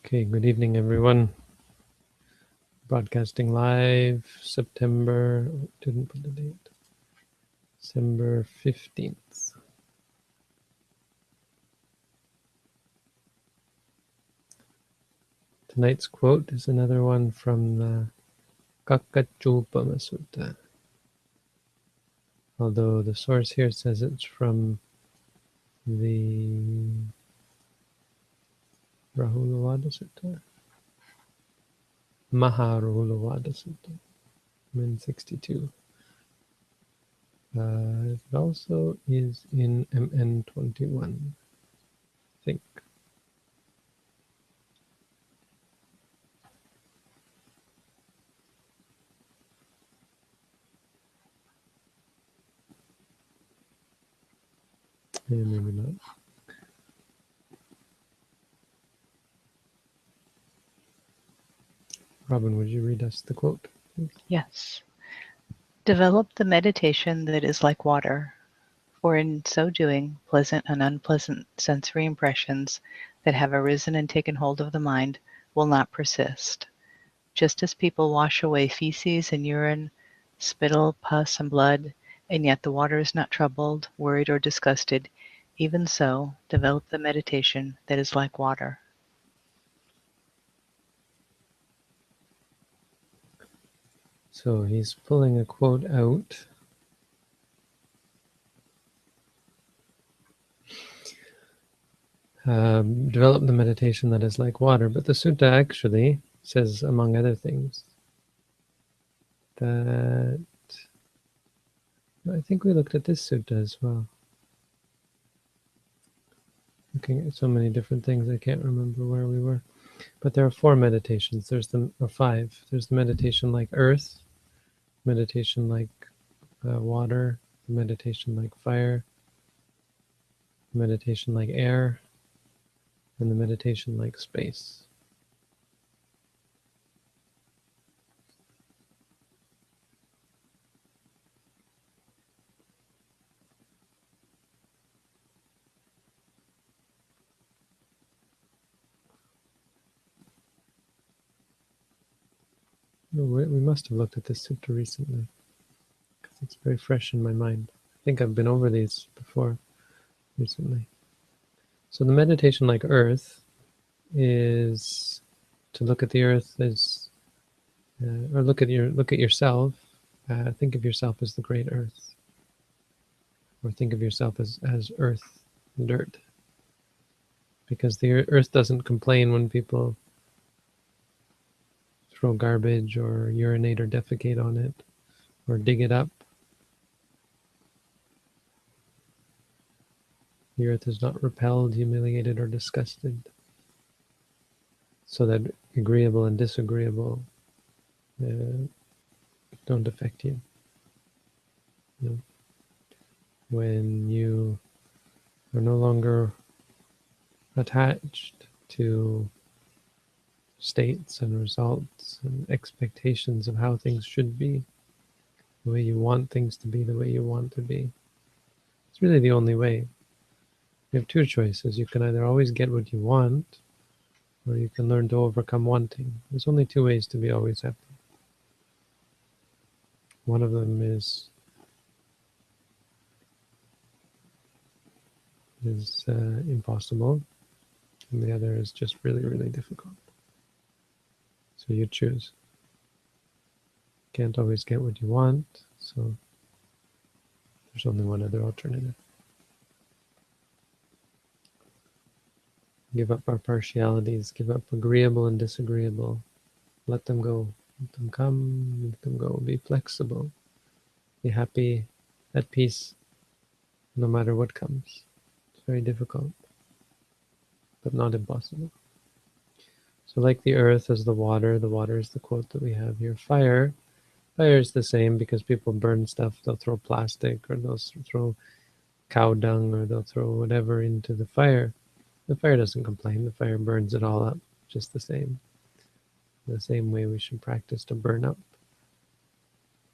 Okay, good evening, everyone. Broadcasting live, September, didn't put the date, December 15th. Tonight's quote is another one from the Kakachupama Sutta. Although the source here says it's from the Rahulawada Sutta, Maharahulawada Sutta, Min 62. It also is in MN 21, I think. Yeah, maybe not. Robin, would you read us the quote, please? Yes. Develop the meditation that is like water, for in so doing, pleasant and unpleasant sensory impressions that have arisen and taken hold of the mind will not persist. Just as people wash away feces and urine, spittle, pus, and blood, and yet the water is not troubled, worried, or disgusted, even so, develop the meditation that is like water. So he's pulling a quote out. Develop the meditation that is like water. But the sutta actually says, among other things, that I think we looked at this sutta as well. Looking at so many different things, I can't remember where we were. But there are 4 meditations. Or 5. There's the meditation like earth, meditation like water, meditation like fire, meditation like air, and the meditation like space. We must have looked at this sutta recently, because it's very fresh in my mind. I think I've been over these before recently. So the meditation like earth is to look at the earth as, or look at yourself. Think of yourself as the great earth, or think of yourself as earth, dirt. Because the earth doesn't complain when people throw garbage or urinate or defecate on it or dig it up. The earth is not repelled, humiliated, or disgusted, so that agreeable and disagreeable don't affect you. When you are no longer attached to states and results and expectations of how things should be, the way you want things to be, the way you want to be. It's really the only way. You have 2 choices. You can either always get what you want, or you can learn to overcome wanting. There's only 2 ways to be always happy. One of them is impossible, and the other is just really, really difficult. So you choose. Can't always get what you want, so there's only one other alternative. Give up our partialities, give up agreeable and disagreeable. Let them go. Let them come, let them go. Be flexible. Be happy, at peace, no matter what comes. It's very difficult, but not impossible. So like the earth is the water is the quote that we have here. Fire is the same, because people burn stuff. They'll throw plastic, or they'll throw cow dung, or they'll throw whatever into the fire. The fire doesn't complain. The fire burns it all up just the same. The same way we should practice to burn up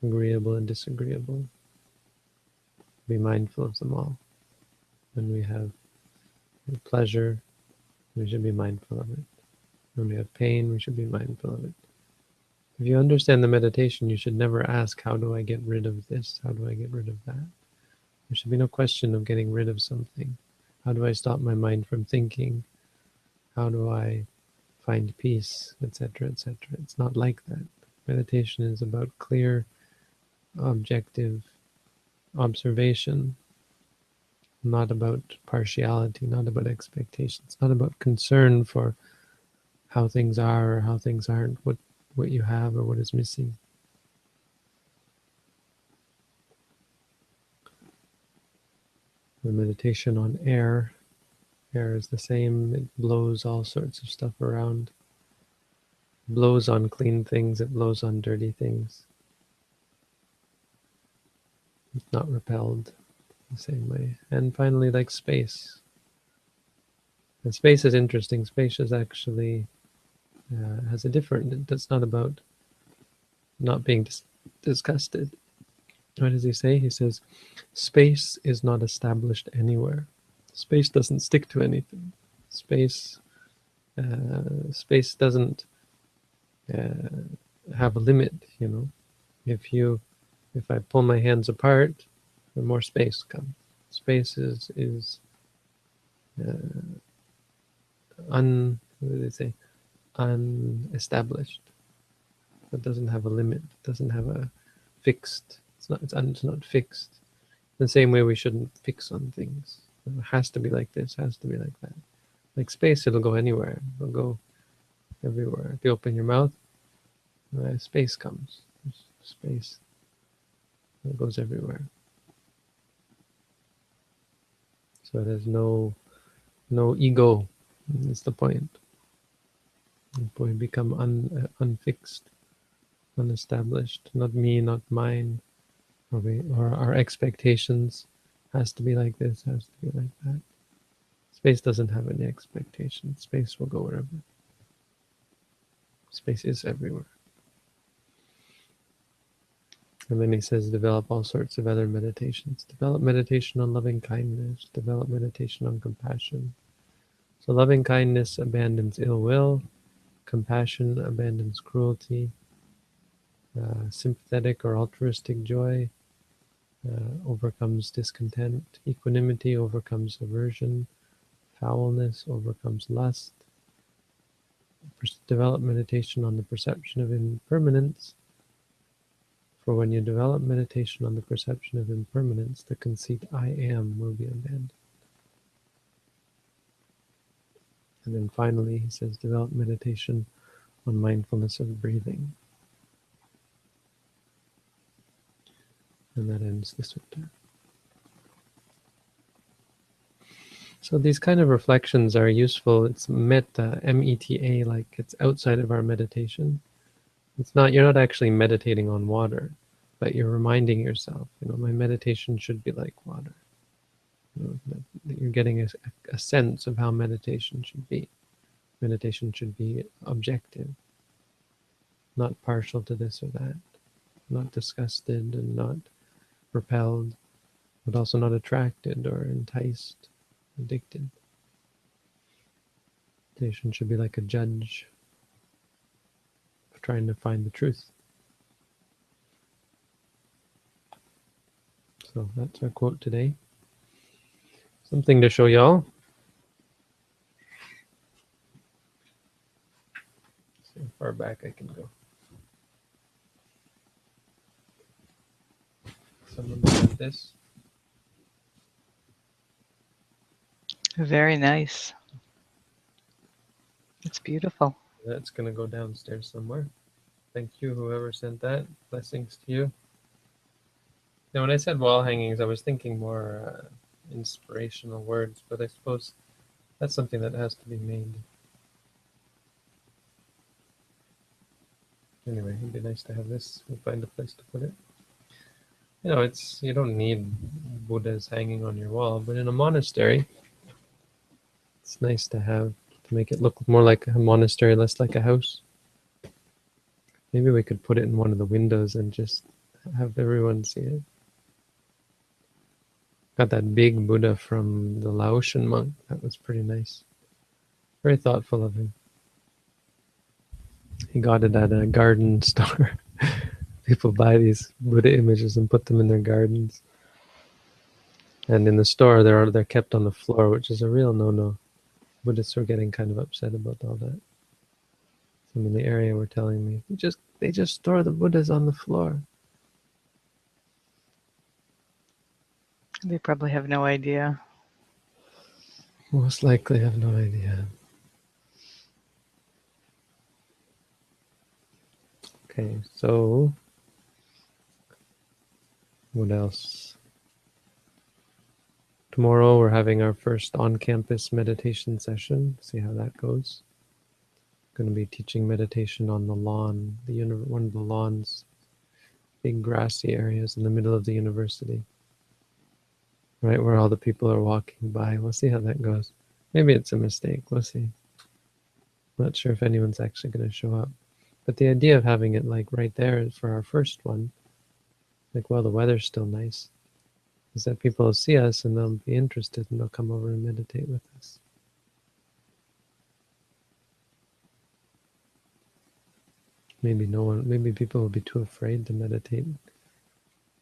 agreeable and disagreeable. Be mindful of them all. When we have pleasure, we should be mindful of it. When we have pain, we should be mindful of it. If you understand the meditation, you should never ask, how do I get rid of this? How do I get rid of that? There should be no question of getting rid of something. How do I stop my mind from thinking? How do I find peace, etc., etc.? It's not like that. Meditation is about clear, objective observation, not about partiality, not about expectations, not about concern for how things are or how things aren't, what you have or what is missing. The meditation on air. Air is the same. It blows all sorts of stuff around. It blows on clean things. It blows on dirty things. It's not repelled the same way. And finally, like space. And space is interesting. Space is actually has a different. It's not about not being disgusted. What does he say? He says, space is not established anywhere. Space doesn't stick to anything. Space doesn't have a limit. You know, if I pull my hands apart, the more space comes. Space is what do they say? Unestablished. It doesn't have a limit. It doesn't have a fixed. It's not fixed. The same way we shouldn't fix on things. It has to be like this. Has to be like that. Like space, it'll go anywhere. It'll go everywhere. If you open your mouth, space comes. Space. It goes everywhere. So there's no ego. That's the point. We become unfixed, unestablished. Not me, not mine. Or our expectations has to be like this, has to be like that. Space doesn't have any expectations. Space will go wherever. Space is everywhere. And then he says, develop all sorts of other meditations. Develop meditation on loving kindness. Develop meditation on compassion. So loving kindness abandons ill will. Compassion abandons cruelty. Sympathetic or altruistic joy overcomes discontent. Equanimity overcomes aversion. Foulness overcomes lust. Develop meditation on the perception of impermanence. For when you develop meditation on the perception of impermanence, the conceit I am will be abandoned. And then finally, he says, develop meditation on mindfulness of breathing. And that ends the sutta. So these kind of reflections are useful. It's metta, M-E-T-A, like it's outside of our meditation. It's not, you're not actually meditating on water, but you're reminding yourself, my meditation should be like water. That you're getting a sense of how meditation should be. Meditation should be objective, not partial to this or that, not disgusted and not repelled, but also not attracted or enticed, addicted. Meditation should be like a judge trying to find the truth. So that's our quote today. Something to show y'all. See how far back I can go. Someone said this. Very nice. It's beautiful. That's going to go downstairs somewhere. Thank you, whoever sent that. Blessings to you. Now, when I said wall hangings, I was thinking more inspirational words, but I suppose that's something that has to be made. Anyway, it'd be nice to have this. We'll find a place to put it. You don't need Buddhas hanging on your wall, but in a monastery, it's nice to make it look more like a monastery, less like a house. Maybe we could put it in one of the windows and just have everyone see it. Got that big Buddha from the Laotian monk. That was pretty nice. Very thoughtful of him. He got it at a garden store. People buy these Buddha images and put them in their gardens. And in the store, they're kept on the floor, which is a real no-no. Buddhists were getting kind of upset about all that. Some in the area were telling me, they just store the Buddhas on the floor. They probably have no idea. Most likely have no idea. Okay, so what else? Tomorrow we're having our first on-campus meditation session. See how that goes. Going to be teaching meditation on the lawn, one of the lawns, big grassy areas in the middle of the university, right where all the people are walking by. We'll see how that goes. Maybe it's a mistake. We'll see. Not sure if anyone's actually going to show up. But the idea of having it like right there for our first one, like while the weather's still nice, is that people will see us and they'll be interested and they'll come over and meditate with us. Maybe people will be too afraid to meditate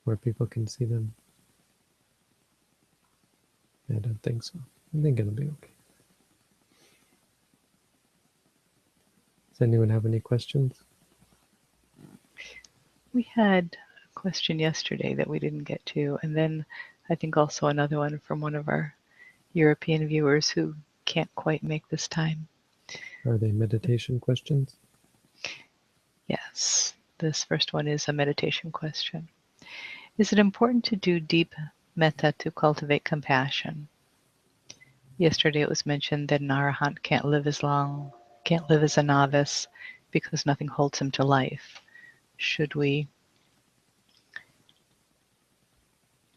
where people can see them. I don't think so. I think it'll be okay. Does anyone have any questions? We had a question yesterday that we didn't get to, and then I think also another one from one of our European viewers who can't quite make this time. Are they meditation questions? Yes, this first one is a meditation question. Is it important to do deep metta to cultivate compassion? Yesterday it was mentioned that an arahant can't live as a novice because nothing holds him to life. Should we,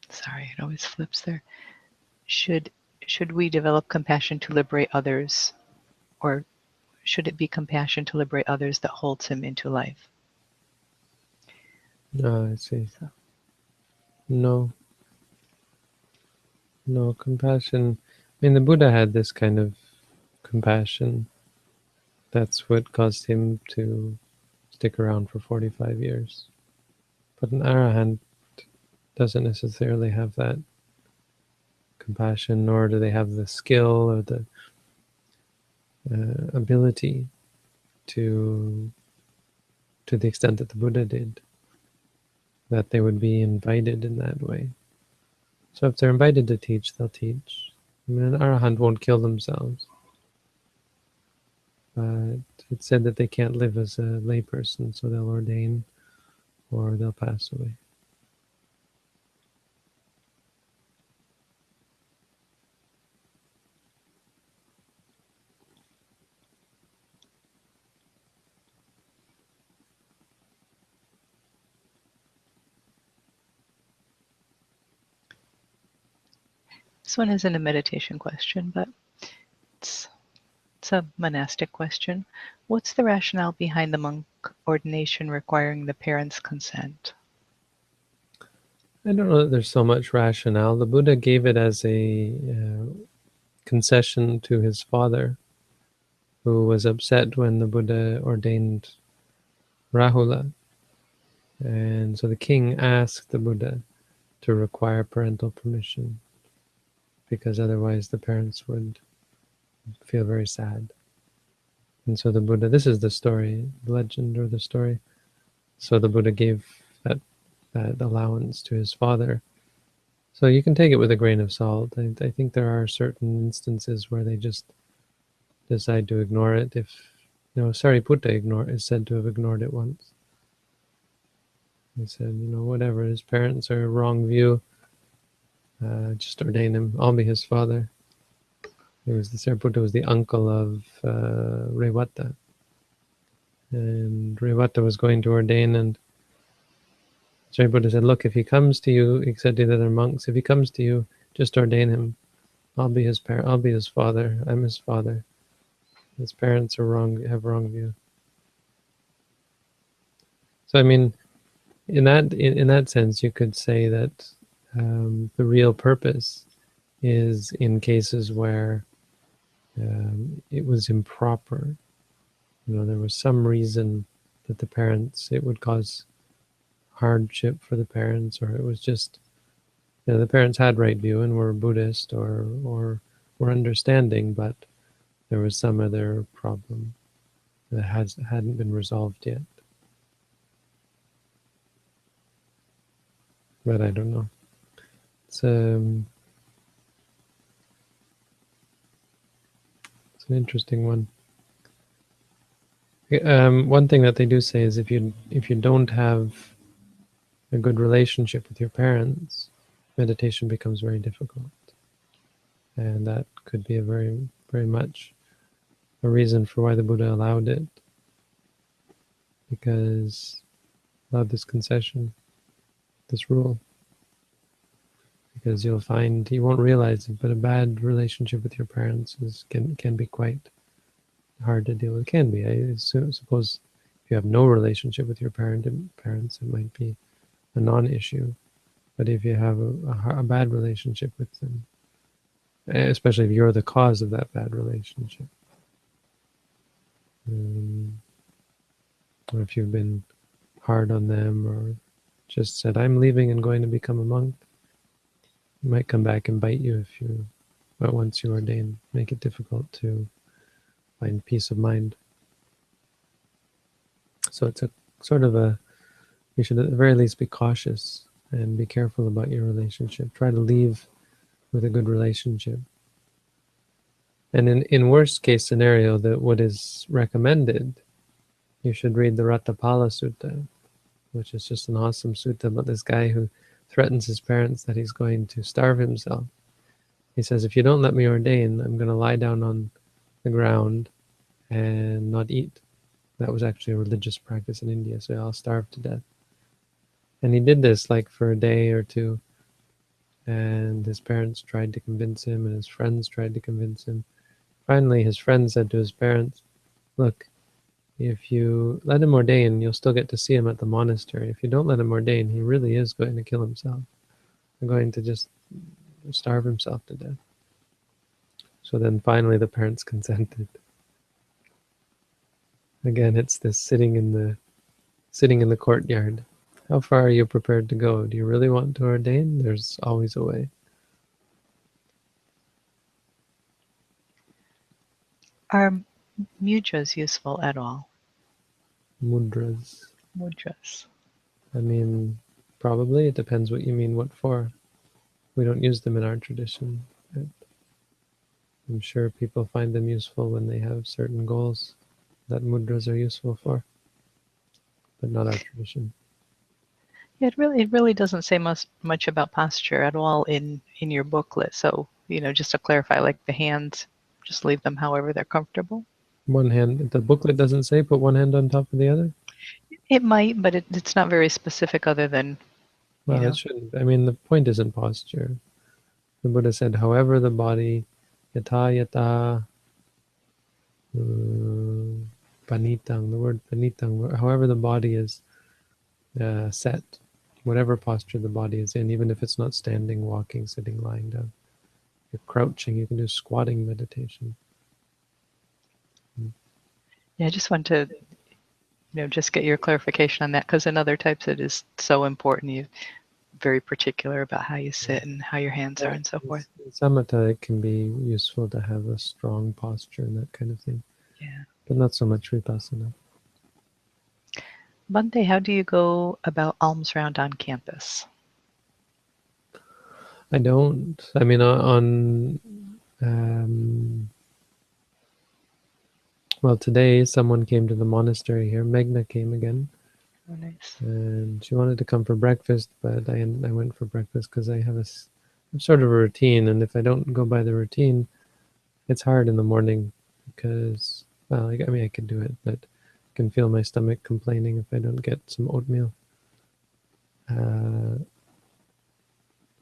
sorry, it always flips there. Should we develop compassion to liberate others, or should it be compassion to liberate others that holds him into life? I see. No, compassion. I mean, the Buddha had this kind of compassion. That's what caused him to stick around for 45 years. But an arahant doesn't necessarily have that compassion, nor do they have the skill or the ability to the extent that the Buddha did, that they would be invited in that way. So if they're invited to teach, they'll teach. I mean, an arahant won't kill themselves. But it's said that they can't live as a layperson, so they'll ordain or they'll pass away. This one isn't a meditation question, but it's a monastic question. What's the rationale behind the monk ordination requiring the parents' consent? I don't know that there's so much rationale. The Buddha gave it as a concession to his father, who was upset when the Buddha ordained Rahula. And so the king asked the Buddha to require parental permission, because otherwise the parents would feel very sad. And so the Buddha, this is the story, the legend or the story. So the Buddha gave that allowance to his father. So you can take it with a grain of salt. I think there are certain instances where they just decide to ignore it. If Sariputta is said to have ignored it once. He said, whatever, his parents are wrong view, just ordain him. I'll be his father. Sariputta was the uncle of Revata. And Revata was going to ordain, and Sariputta said, look, if he comes to you, he said to the other monks, if he comes to you, just ordain him. I'll be his father. I'm his father. His parents are have wrong view. So I mean, in that sense, you could say that the real purpose is in cases where it was improper There was some reason that it would cause hardship for the parents, or it was just, the parents had right view and were Buddhist or were understanding, but there was some other problem that hadn't been resolved yet. But I don't know. It's an interesting one. One thing that they do say is if you don't have a good relationship with your parents, meditation becomes very difficult, and that could be a very, very much a reason for why the Buddha allowed it, because allowed this concession, this rule, because you'll find you won't realize it, but a bad relationship with your parents can be quite hard to deal with. It can be. I suppose if you have no relationship with your parents, it might be a non-issue. But if you have a bad relationship with them, especially if you're the cause of that bad relationship, or if you've been hard on them, or just said, "I'm leaving and going to become a monk," it might come back and bite you but once you ordain, make it difficult to find peace of mind. So it's a sort of you should at the very least be cautious and be careful about your relationship. Try to leave with a good relationship. And in worst case scenario, what is recommended, you should read the Ratapala Sutta, which is just an awesome sutta about this guy who threatens his parents that he's going to starve himself. He says, if you don't let me ordain, I'm going to lie down on the ground and not eat. That was actually a religious practice in India, so I'll starve to death. And he did this like for a day or two, and his parents tried to convince him, and his friends tried to convince him. Finally, his friend said to his parents, look, if you let him ordain, you'll still get to see him at the monastery. If you don't let him ordain, he really is going to kill himself. He's going to just starve himself to death. So then finally the parents consented. Again, it's this sitting in the courtyard. How far are you prepared to go? Do you really want to ordain? There's always a way. Are mudras useful at all? Mudras. Mudras. I mean, probably. It depends what you mean what for. We don't use them in our tradition. But I'm sure people find them useful when they have certain goals that mudras are useful for, but not our tradition. Yeah, it really doesn't say much about posture at all in your booklet. So, just to clarify, like the hands, just leave them however they're comfortable. One hand, the booklet doesn't say put one hand on top of the other? It might, but it's not very specific other than, Well, it shouldn't. I mean, the point isn't posture. The Buddha said, however the body, yata yata, panitang, the word panitang, however the body is set, whatever posture the body is in, even if it's not standing, walking, sitting, lying down. You're crouching, you can do squatting meditation. Yeah, I just want to, just get your clarification on that, because in other types it is so important. You're very particular about how you sit and how your hands are and so forth. In samatha, it can be useful to have a strong posture and that kind of thing. Yeah. But not so much vipassana. Bhante, how do you go about alms round on campus? I don't. I mean, well, today someone came to the monastery here. Meghna came again. Oh, nice. And she wanted to come for breakfast, but I went for breakfast because I have sort of a routine, and if I don't go by the routine, it's hard in the morning because, well, I mean, I could do it, but I can feel my stomach complaining if I don't get some oatmeal.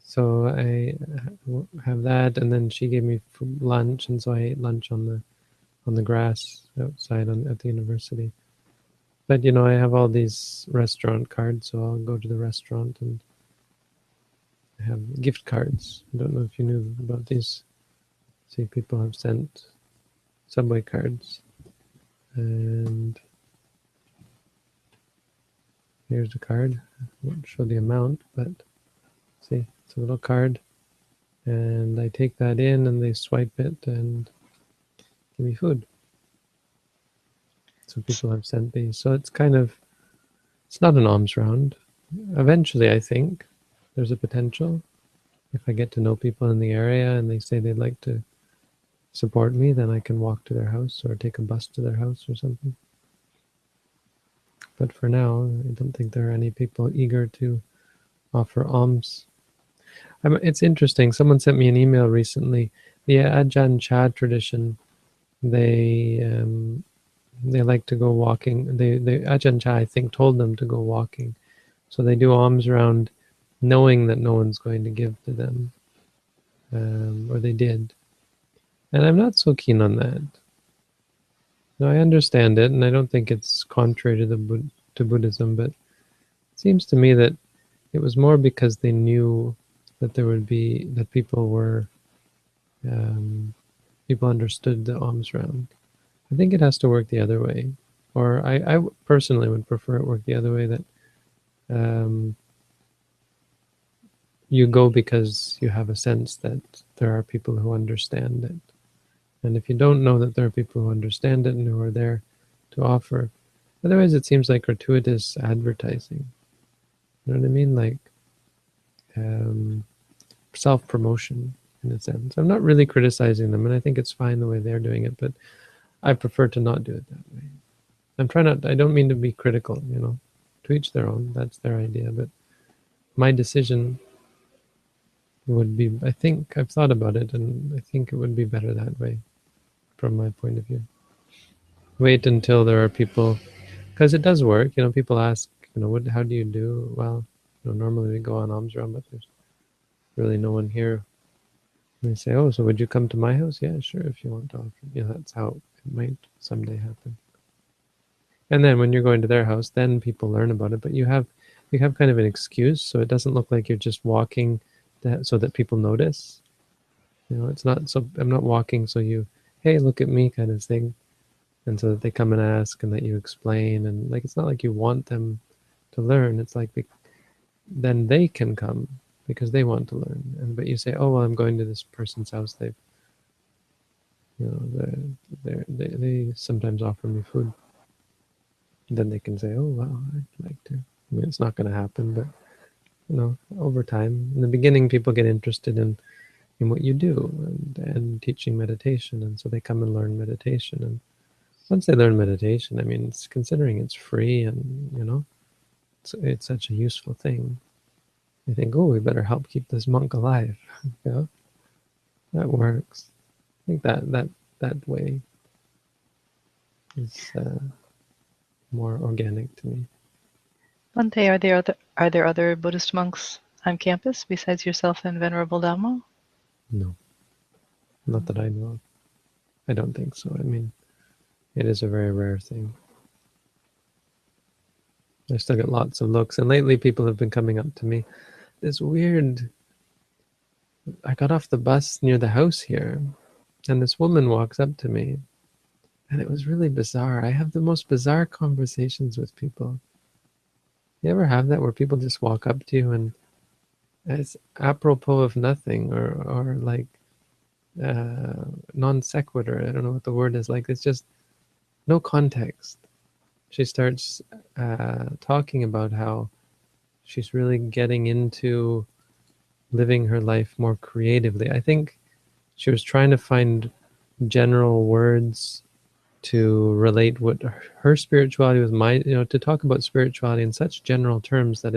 So I have that, and then she gave me lunch, and so I ate lunch on the grass outside at the university. But I have all these restaurant cards, so I'll go to the restaurant and have gift cards. I don't know if you knew about these. See, people have sent subway cards. And here's the card. I won't show the amount, but see, it's a little card. And I take that in and they swipe it and give me food. So people have sent these. So it's kind of, it's not an alms round. Eventually, I think there's a potential. If I get to know people in the area and they say they'd like to support me, then I can walk to their house or take a bus to their house or something. But for now, I don't think there are any people eager to offer alms. It's interesting. Someone sent me an email recently. The Ajahn Chah tradition, they they like to go walking. They Ajahn Chah, I think, told them to go walking. So they do alms round knowing that no one's going to give to them, or they did. And I'm not so keen on that. No, I understand it, and I don't think it's contrary to to Buddhism, but it seems to me that it was more because they knew that there would be, that people were, people understood the alms round. I think it has to work the other way. Or I personally would prefer it work the other way, that you go because you have a sense that there are people who understand it. And if you don't know that there are people who understand it and who are there to offer, otherwise it seems like gratuitous advertising. You know what I mean? Like self-promotion in a sense. I'm not really criticizing them, and I think it's fine the way they're doing it, but I prefer to not do it that way. I'm trying not, I don't mean to be critical, you know, to each their own, that's their idea, but my decision would be, I think, I've thought about it, and I think it would be better that way from my point of view. Wait until there are people, because it does work, you know, people ask, you know, how do you do? Well, you know, normally we go on alms round, but there's really no one here. And they say, oh, so would you come to my house? Yeah, sure, if you want to offer. You know, that's how it might someday happen. And then when you're going to their house, then people learn about it. But you have kind of an excuse, so it doesn't look like you're just walking so that people notice. You know, it's not so. I'm not walking so you, hey, look at me, kind of thing, and so that they come and ask and that you explain, and like it's not like you want them to learn. It's like then they can come because they want to learn. And but you say, oh well, I'm going to this person's house. They've, you know, they sometimes offer me food. Then they can say, oh wow, I'd like to. I mean, it's not going to happen, but you know, over time, in the beginning, people get interested in what you do and teaching meditation, and so they come and learn meditation. And once they learn meditation, I mean, it's considering it's free, and you know, it's such a useful thing. They think, oh, we better help keep this monk alive. You know, that works. I think that way is more organic to me. Bhante, are there other Buddhist monks on campus besides yourself and Venerable Dhammo? No, not that I know of. I don't think so. I mean, it is a very rare thing. I still get lots of looks, and lately people have been coming up to me. This weird. I got off the bus near the house here, and this woman walks up to me, and it was really bizarre. I have the most bizarre conversations with people. You ever have that where people just walk up to you and it's apropos of nothing, or like non sequitur? I don't know what the word is. Like it's just no context. She starts talking about how she's really getting into living her life more creatively. I think she was trying to find general words to relate what her spirituality with my, you know, to talk about spirituality in such general terms that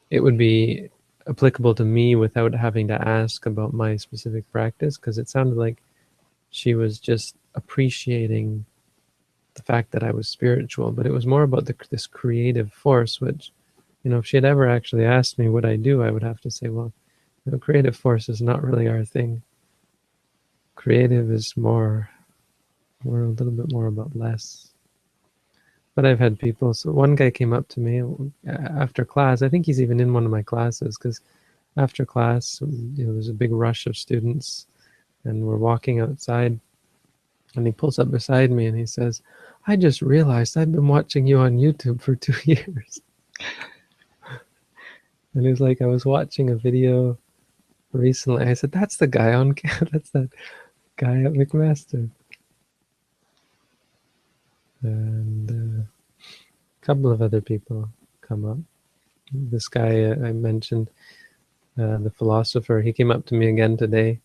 it would be applicable to me without having to ask about my specific practice, because it sounded like she was just appreciating the fact that I was spiritual, but it was more about this creative force, which, you know, if she had ever actually asked me what I do, I would have to say, well, you know, creative force is not really our thing. Creative is more, we're a little bit more about less. But I've had people, so one guy came up to me after class. I think he's even in one of my classes, because after class, you know, there's a big rush of students and we're walking outside, And he pulls up beside me and he says, I just realized I've been watching you on YouTube for 2 years. And he's like, I was watching a video recently. I said, that's the guy on that's that guy at McMaster. And a couple of other people come up. This guy I mentioned, the philosopher, he came up to me again today.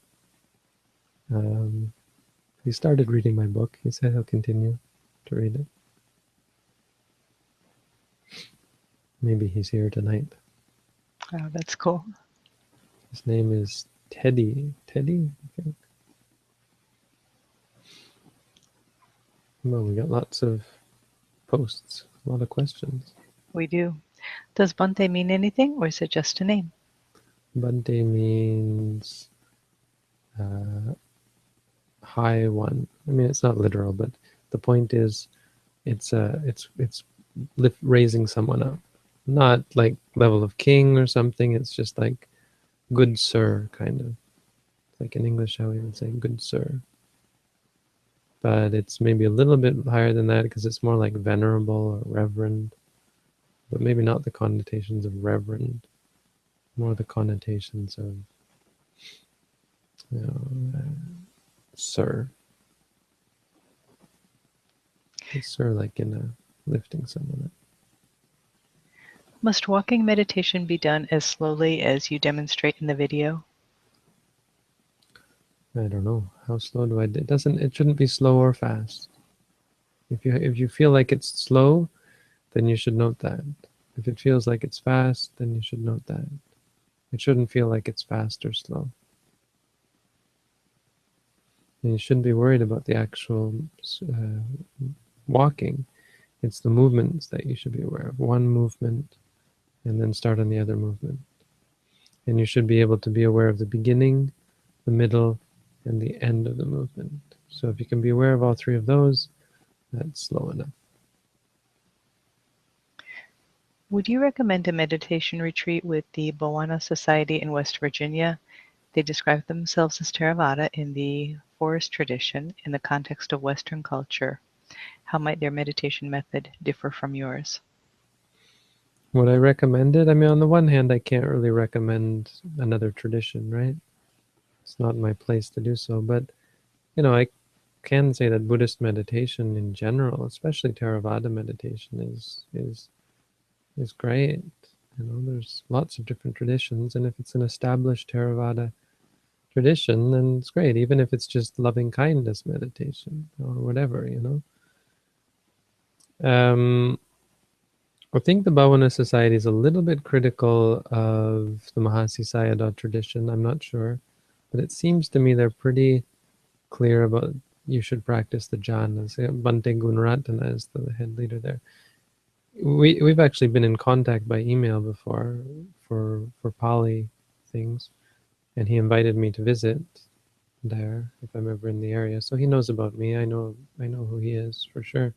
He started reading my book. He said he'll continue to read it. Maybe he's here tonight. Oh, that's cool. His name is Teddy. Teddy, I think. Well, we got lots of posts, a lot of questions. We do. Does Bante mean anything, or is it just a name? Bante means high one. I mean, it's not literal, but the point is, it's raising someone up, not like level of king or something. It's just like good sir, kind of. Like in English, how we would say good sir. But it's maybe a little bit higher than that because it's more like venerable or reverend, but maybe not the connotations of reverend, more the connotations of, sir. Sir, like in a lifting someone up. Must walking meditation be done as slowly as you demonstrate in the video? I don't know. How slow do I do it? It shouldn't be slow or fast. If you feel like it's slow, then you should note that. If it feels like it's fast, then you should note that. It shouldn't feel like it's fast or slow. And you shouldn't be worried about the actual walking. It's the movements that you should be aware of. One movement, and then start on the other movement. And you should be able to be aware of the beginning, the middle, and the end of the movement. So if you can be aware of all three of those, that's slow enough. Would you recommend a meditation retreat with the Bowana Society in West Virginia? They describe themselves as Theravada in the forest tradition in the context of Western culture. How might their meditation method differ from yours? Would I recommend it? I mean, on the one hand, I can't really recommend another tradition, right? It's not my place to do so. But, I can say that Buddhist meditation in general, especially Theravada meditation, is great. There's lots of different traditions, and if it's an established Theravada tradition, then it's great, even if it's just loving kindness meditation or whatever. I think the Bhavana Society is a little bit critical of the Mahasi Sayadaw tradition. I'm not sure, but it seems to me they're pretty clear about you should practice the jhanas. Bhante Gunaratana is the head leader there. We've actually been in contact by email before for Pali things, and he invited me to visit there if I'm ever in the area. So he knows about me. I know who he is for sure.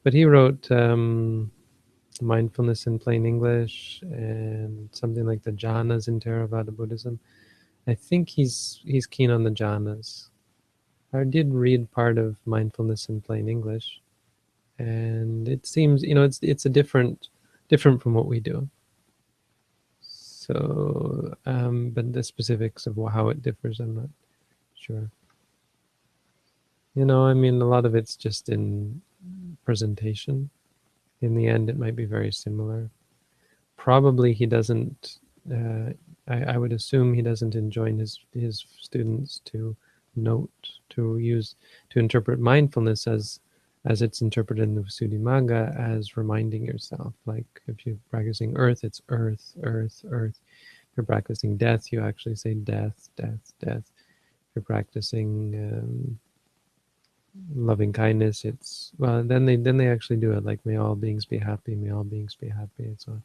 But he wrote Mindfulness in Plain English and something like the jhanas in Theravada Buddhism. I think he's keen on the jhanas. I did read part of Mindfulness in Plain English, and it seems it's a different from what we do. So, but the specifics of how it differs, I'm not sure. I mean, a lot of it's just in presentation. In the end, it might be very similar. Probably he doesn't. I would assume he doesn't enjoin his students to note, to interpret mindfulness as it's interpreted in the Visuddhimagga as reminding yourself. Like if you're practicing earth, it's earth, earth, earth. If you're practicing death, you actually say death, death, death. If you're practicing loving kindness, it's then they actually do it like may all beings be happy, may all beings be happy, and so on.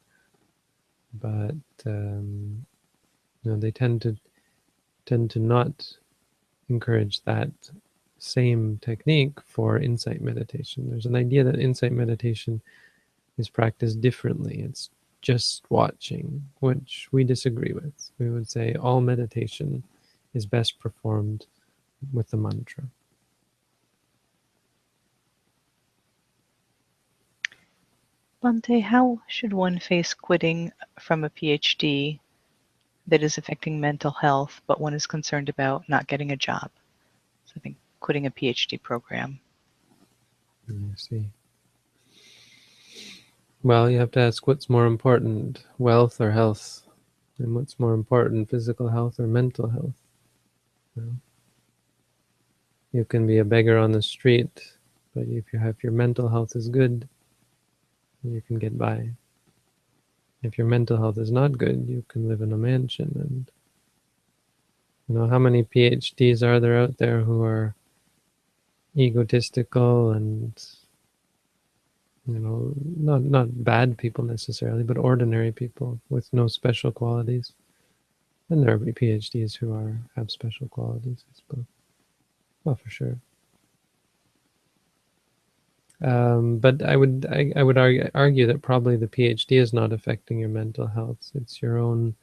But they tend to not encourage that same technique for insight meditation. There's an idea that insight meditation is practiced differently. It's just watching, which we disagree with. We would say all meditation is best performed with the mantra. Bante, how should one face quitting from a PhD that is affecting mental health, but one is concerned about not getting a job? So I think quitting a PhD program. I see. Well, you have to ask what's more important, wealth or health? And what's more important, physical health or mental health? You know? You can be a beggar on the street, but if your mental health is good, you can get by. If your mental health is not good, you can live in a mansion. And how many PhDs are there out there who are egotistical and not bad people necessarily, but ordinary people with no special qualities. And there are PhDs who have special qualities, I suppose. Well, for sure. But I would argue that probably the PhD is not affecting your mental health. It's your own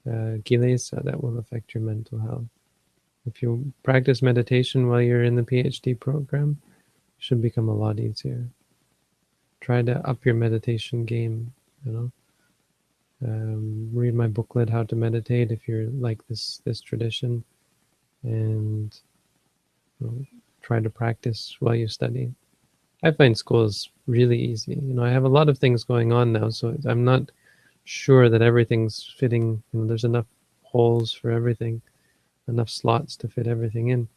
kilesa that will affect your mental health. If you practice meditation while you're in the PhD program, it should become a lot easier. Try to up your meditation game, read my booklet, How to Meditate, if you're like this tradition, and try to practice while you study. I find school is really easy. I have a lot of things going on now, so I'm not sure that everything's fitting. There's enough holes for everything, enough slots to fit everything in.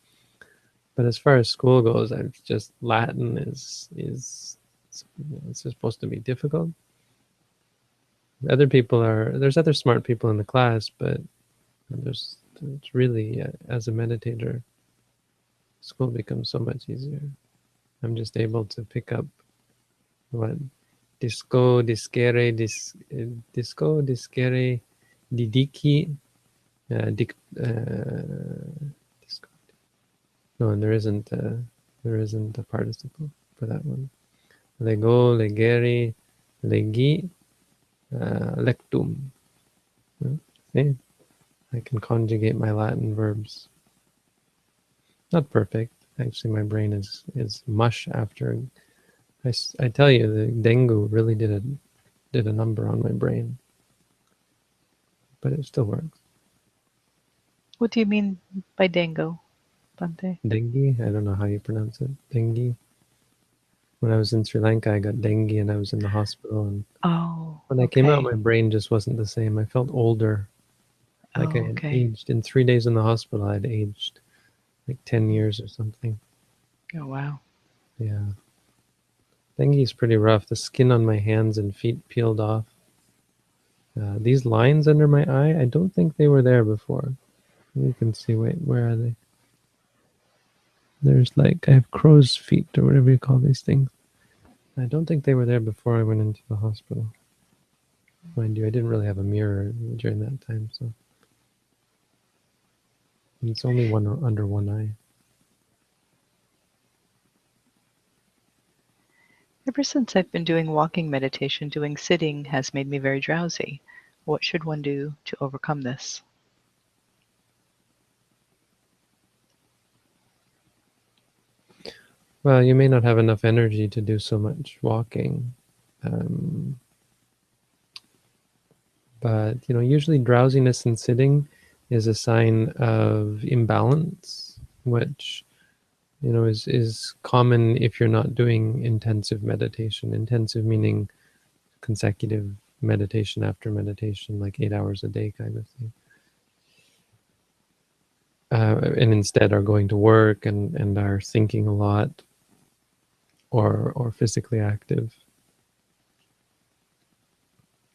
But as far as school goes, I've just Latin is it's supposed to be difficult. There's other smart people in the class, but it's really, as a meditator, school becomes so much easier. I'm just able to pick up what disco, discere, didiki, disco. No, and there isn't a participle for that one. Lego, legere, legi, lectum. See, I can conjugate my Latin verbs. Not perfect. Actually, my brain is mush after. I tell you, the dengue really did a number on my brain, but it still works. What do you mean by dango, Bante? Dengue? I don't know how you pronounce it. Dengue. When I was in Sri Lanka, I got dengue and I was in the hospital. And Oh, when I came out, okay. my brain just wasn't the same. I felt older. Like I Oh, had okay. aged. In 3 days in the hospital, I had aged like 10 years or something. Oh, wow. Yeah. Dengue is pretty rough. The skin on my hands and feet peeled off. These lines under my eye, I don't think they were there before. You can see, wait, where are they? There's I have crow's feet or whatever you call these things. I don't think they were there before I went into the hospital. Mind you, I didn't really have a mirror during that time, so. And it's only one under one eye. Ever since I've been doing walking meditation, doing sitting has made me very drowsy. What should one do to overcome this? Well, you may not have enough energy to do so much walking. But usually drowsiness and sitting is a sign of imbalance, which is common if you're not doing intensive meditation. Intensive meaning consecutive meditation after meditation, like 8 hours a day kind of thing. And instead are going to work and are thinking a lot, or physically active.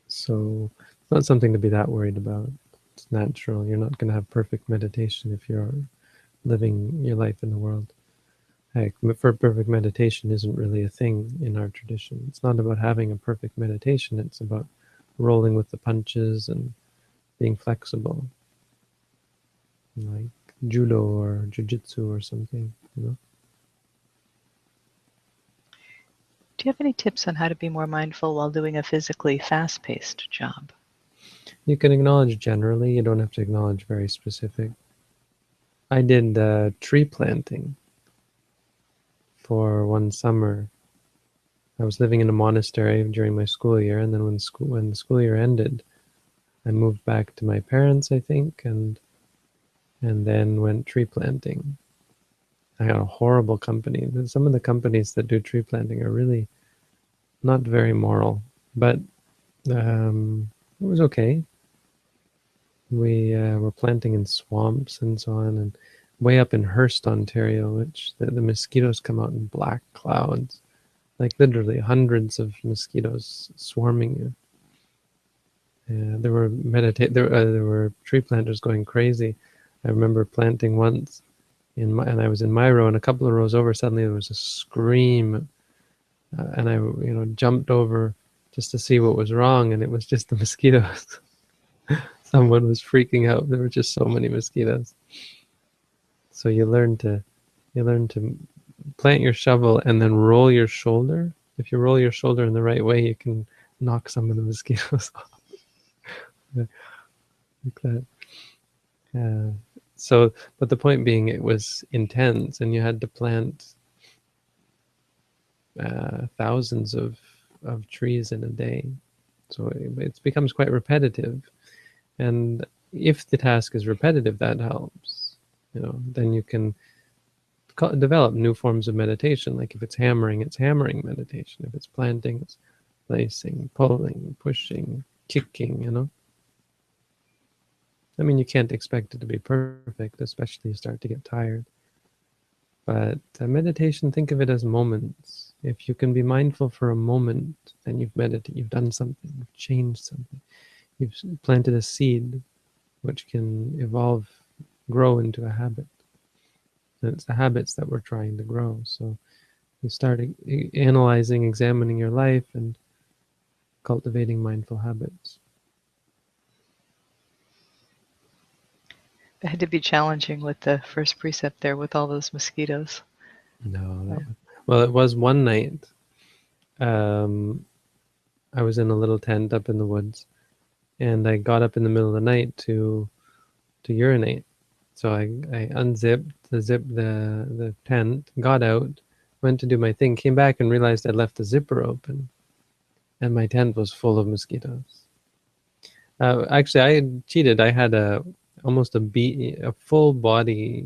So it's not something to be that worried about. It's natural. You're not going to have perfect meditation if you're living your life in the world. Heck, for perfect meditation isn't really a thing in our tradition. It's not about having a perfect meditation. It's about rolling with the punches and being flexible, like judo or jujitsu or something. Do you have any tips on how to be more mindful while doing a physically fast-paced job? You can acknowledge generally. You don't have to acknowledge very specific. I did tree planting for one summer I was living in a monastery during my school year, and then when the school year ended, I moved back to my parents, I think, and then went tree planting. I got a horrible company. Some of the companies that do tree planting are really not very moral, but it was okay. We were planting in swamps and so on, and way up in Hearst, Ontario, which the mosquitoes come out in black clouds, like literally hundreds of mosquitoes swarming you. There were there were tree planters going crazy. I remember planting once and I was in my row, and a couple of rows over, suddenly there was a scream, and I jumped over just to see what was wrong, and it was just the mosquitoes. Someone was freaking out. There were just so many mosquitoes. So you learn to plant your shovel and then roll your shoulder. If you roll your shoulder in the right way, you can knock some of the mosquitoes off. Like that. But the point being, it was intense, and you had to plant thousands of trees in a day. So it becomes quite repetitive. And if the task is repetitive, that helps. Then you can develop new forms of meditation. Like if it's hammering meditation. If it's planting, it's placing, pulling, pushing, kicking. I mean, you can't expect it to be perfect, especially you start to get tired. But meditation, think of it as moments. If you can be mindful for a moment, then you've meditated, you've done something, you've changed something. You've planted a seed which can evolve, grow into a habit. And it's the habits that we're trying to grow. So you start analyzing, examining your life, and cultivating mindful habits. It had to be challenging with the first precept there with all those mosquitoes. No, well, it was one night. I was in a little tent up in the woods, and I got up in the middle of the night to urinate. So I unzipped the tent, got out, went to do my thing, came back and realized I'd left the zipper open, and my tent was full of mosquitoes. Actually, I cheated. I had almost a full body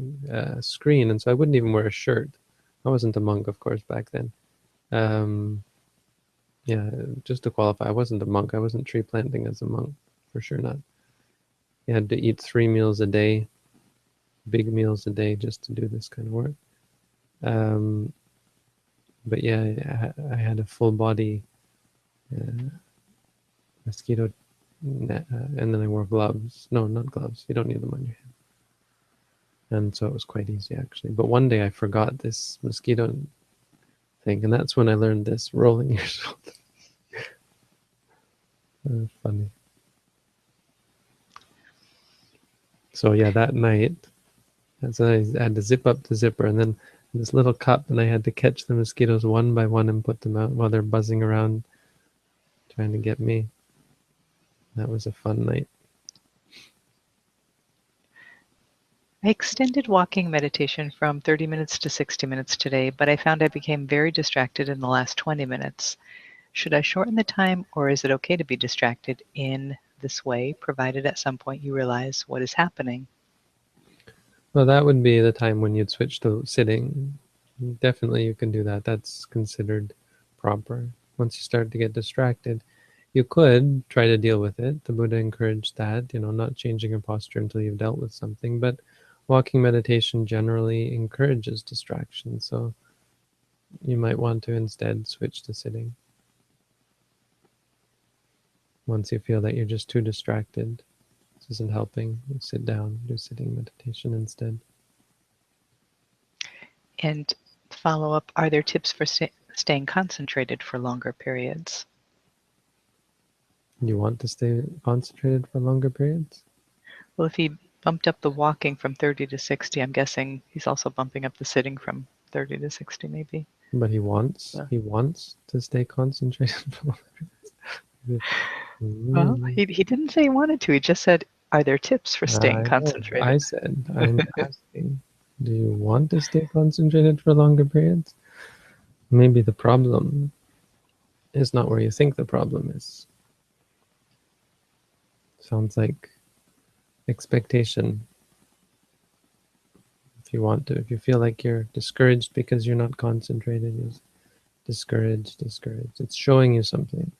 screen, and so I wouldn't even wear a shirt. I wasn't a monk, of course, back then. Yeah, just to qualify, I wasn't a monk. I wasn't tree planting as a monk, for sure not. You had to eat 3 meals a day, big meals a day, just to do this kind of work. But yeah, I had a full body mosquito net, and then I wore gloves. No, not gloves. You don't need them on your hand. And so it was quite easy, actually. But one day I forgot this mosquito thing, and that's when I learned this rolling your shoulder. Funny. So yeah, that night, so I had to zip up the zipper, and then this little cup, and I had to catch the mosquitoes one by one and put them out while they're buzzing around trying to get me. That was a fun night. I extended walking meditation from 30 minutes to 60 minutes today, but I found I became very distracted in the last 20 minutes. Should I shorten the time, or is it okay to be distracted in this way, provided at some point you realize what is happening? Well, that would be the time when you'd switch to sitting. Definitely you can do that. That's considered proper. Once you start to get distracted, you could try to deal with it. The Buddha encouraged that, not changing your posture until you've dealt with something. But walking meditation generally encourages distraction. So you might want to instead switch to sitting. Once you feel that you're just too distracted, this isn't helping, you sit down, do sitting meditation instead. And follow up, are there tips for staying concentrated for longer periods? You want to stay concentrated for longer periods? Well, if he bumped up the walking from 30 to 60, I'm guessing he's also bumping up the sitting from 30 to 60 maybe. But he wants to stay concentrated for longer periods. Well, he didn't say he wanted to. He just said, are there tips for staying I know. concentrated? I said, I'm asking, do you want to stay concentrated for longer periods? Maybe the problem is not where you think the problem is. Sounds like expectation. If you want to, if you feel like you're discouraged because you're not concentrated, you're discouraged, discouraged. It's showing you something.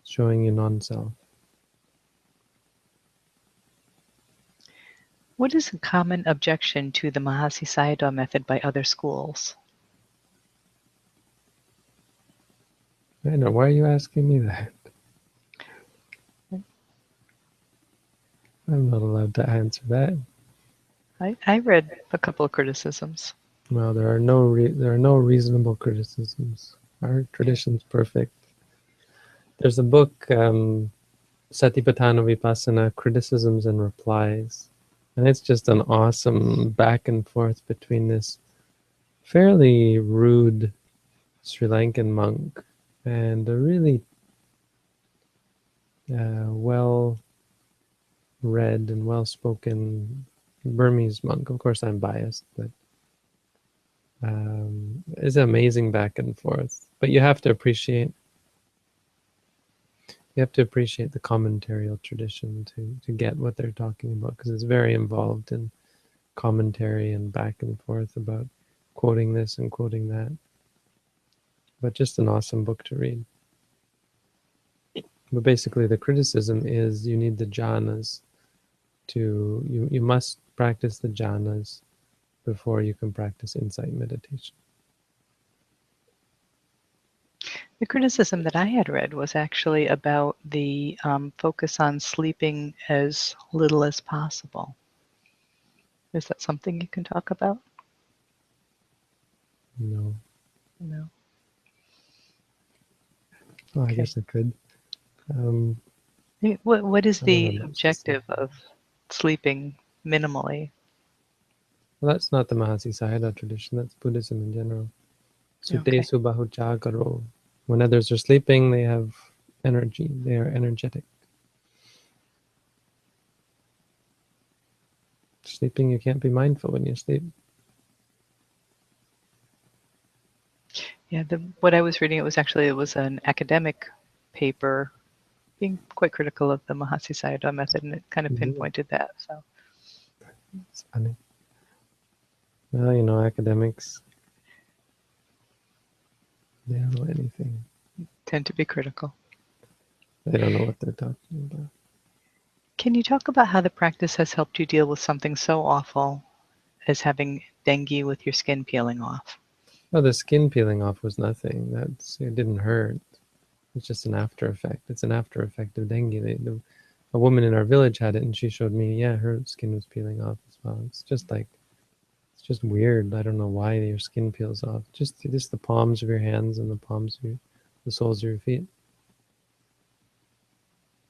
It's showing you non-self. What is a common objection to the Mahasi Sayadaw method by other schools? I know. Why are you asking me that? I'm not allowed to answer that. I read a couple of criticisms. Well, there are no reasonable criticisms. Our tradition's perfect. There's a book, Satipatthana Vipassana, Criticisms and Replies, and it's just an awesome back and forth between this fairly rude Sri Lankan monk and a really well-read and well-spoken Burmese monk. Of course, I'm biased, but it's amazing back and forth. But you have to appreciate the commentarial tradition to get what they're talking about, because it's very involved in commentary and back and forth about quoting this and quoting that. But just an awesome book to read. But basically the criticism is you need the jhanas you must practice the jhanas before you can practice insight meditation. The criticism that I had read was actually about the focus on sleeping as little as possible. Is that something you can talk about? No. No. Oh, I Okay. guess I could. What is I don't have the much to say. objective of sleeping minimally? Well, that's not the Mahasi Sayadaw tradition. That's Buddhism in general. Sute Okay. subahucha karo. When others are sleeping, they have energy. They are energetic. Sleeping, you can't be mindful when you sleep. Yeah, what I was reading, it was an academic paper being quite critical of the Mahasi Sayadaw method, and it kind of pinpointed that. So It's funny. Well, academics, they don't know anything. tend to be critical. They don't know what they're talking about. Can you talk about how the practice has helped you deal with something so awful as having dengue with your skin peeling off? Well, the skin peeling off was nothing. It didn't hurt. It's just an after effect. It's an after effect of dengue. A woman in our village had it, and she showed me, yeah, her skin was peeling off as well. It's just weird. I don't know why your skin peels off. Just the palms of your hands and the soles of your feet.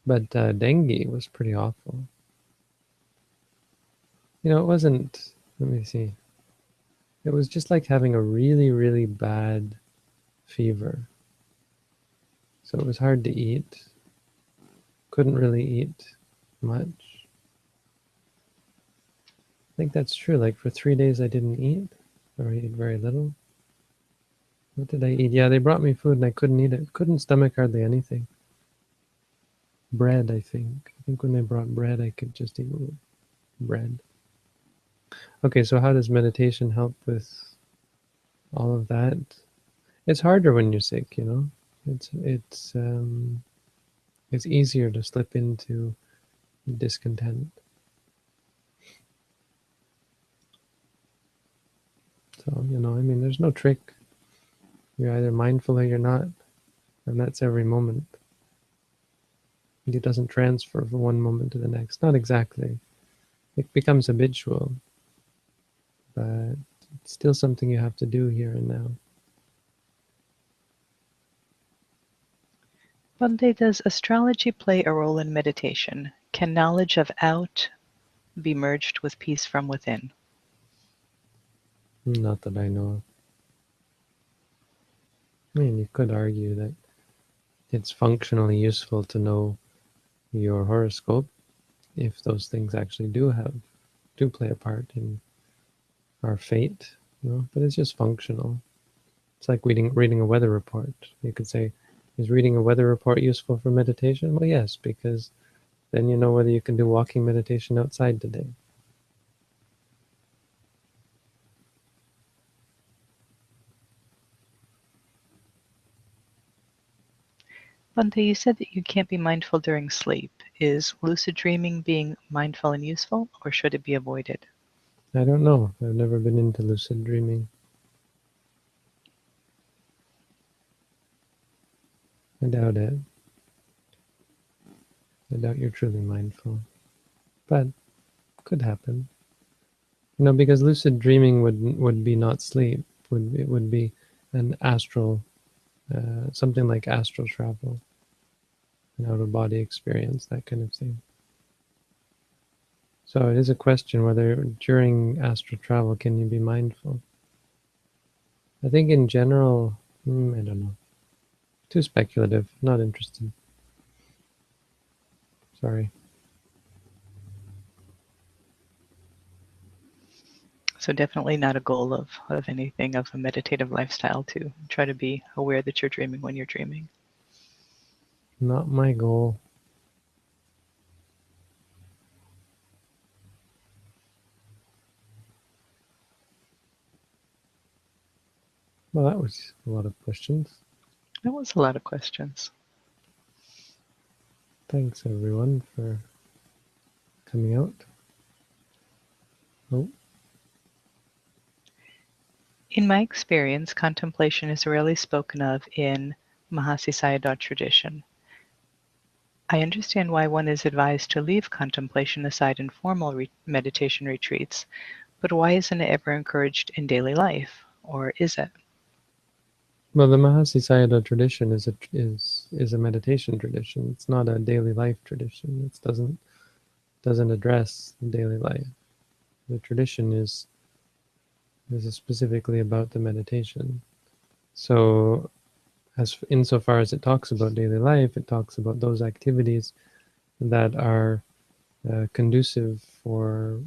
But dengue was pretty awful. It wasn't. Let me see. It was just like having a really, really bad fever. So it was hard to eat. Couldn't really eat much. I think that's true. Like for 3 days I didn't eat, or eat very little. What did I eat? Yeah, they brought me food and I couldn't eat it. Couldn't stomach hardly anything. Bread, I think. I think when they brought bread, I could just eat bread. Okay, so how does meditation help with all of that? It's harder when you're sick, It's easier to slip into discontent. So, there's no trick. You're either mindful or you're not, and that's every moment. It doesn't transfer from one moment to the next. Not exactly. It becomes habitual, but it's still something you have to do here and now. Bhante, does astrology play a role in meditation? Can knowledge of out be merged with peace from within? Not that I know of. I mean, you could argue that it's functionally useful to know your horoscope if those things actually do play a part in our fate, but it's just functional. It's like reading a weather report. You could say, Is reading a weather report useful for meditation? Well, yes, because then you know whether you can do walking meditation outside today. Bhante, you said that you can't be mindful during sleep. Is lucid dreaming being mindful and useful, or should it be avoided? I don't know. I've never been into lucid dreaming. I doubt it. I doubt you're truly mindful. But could happen. Because lucid dreaming would be not sleep. It would be an astral, something like astral travel, an out of body experience, that kind of thing. So it is a question whether during astral travel can you be mindful. I think in general, I don't know. Too speculative. Not interested. Sorry. So definitely not a goal of anything of a meditative lifestyle to try to be aware that you're dreaming when you're dreaming. Not my goal. Well, that was a lot of questions. That was a lot of questions. Thanks everyone for coming out. Oh, In my experience, contemplation is rarely spoken of in Mahasi Sayadaw tradition. I understand why one is advised to leave contemplation aside in formal meditation retreats, but why isn't it ever encouraged in daily life? Or is it? well, the Mahasi Sayadaw tradition is a meditation tradition. It's not a daily life tradition. It doesn't address daily life. The tradition is specifically about the meditation. So, as insofar as it talks about daily life, it talks about those activities that are conducive for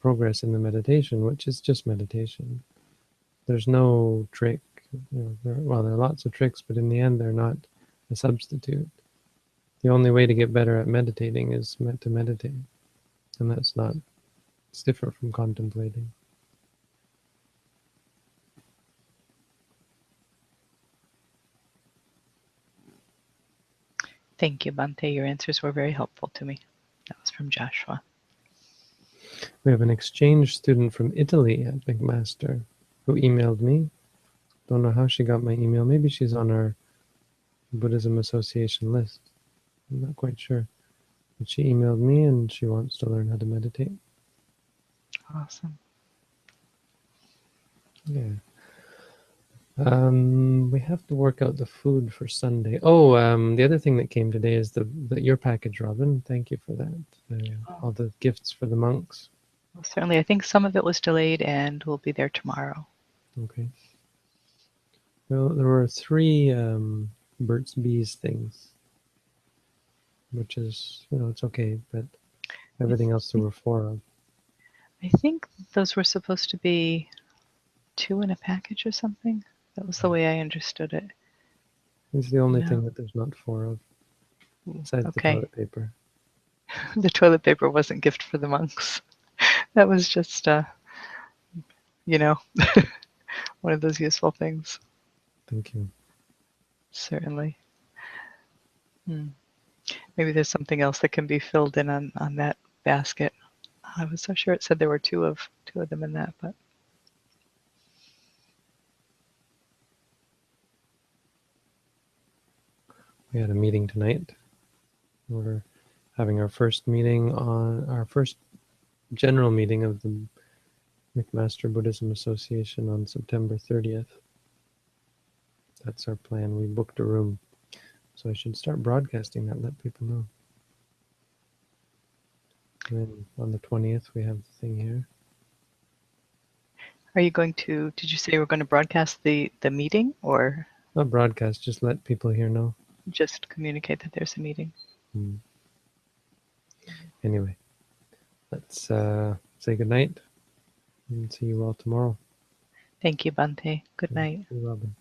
progress in the meditation, which is just meditation. There's no trick. There are lots of tricks, but in the end, they're not a substitute. The only way to get better at meditating is meant to meditate, and it's different from contemplating. Thank you, Bhante. Your answers were very helpful to me. That was from Joshua. We have an exchange student from Italy at McMaster who emailed me. Don't know how she got my email. Maybe she's on our Buddhism Association list. I'm not quite sure. But she emailed me and she wants to learn how to meditate. Awesome. Yeah. We have to work out the food for Sunday. Oh, the other thing that came today is your package, Robin. Thank you for that. All the gifts for the monks. Well, certainly, I think some of it was delayed and will be there tomorrow. Okay. Well, there were 3 Burt's Bees things, which is, it's okay, but everything else there were 4 of. I think those were supposed to be 2 in a package or something. That was the way I understood it. It's the only No. thing that there's not 4 of, besides the Okay. toilet paper. The toilet paper wasn't gift for the monks. That was just, one of those useful things. Thank you. Certainly. Maybe there's something else that can be filled in on that basket. I was so sure it said there were two of them in that, but We had a meeting tonight. We're having our first general meeting of the McMaster Buddhism Association on September 30th. That's our plan. We booked a room. So I should start broadcasting that, let people know. And then on the 20th, we have the thing here. are you going to, did you say we're going to broadcast the meeting or Not broadcast, just let people here know. just communicate that there's a meeting? Anyway, let's say goodnight and see you all tomorrow. Thank you, Bhante. Good night. See you, Robin.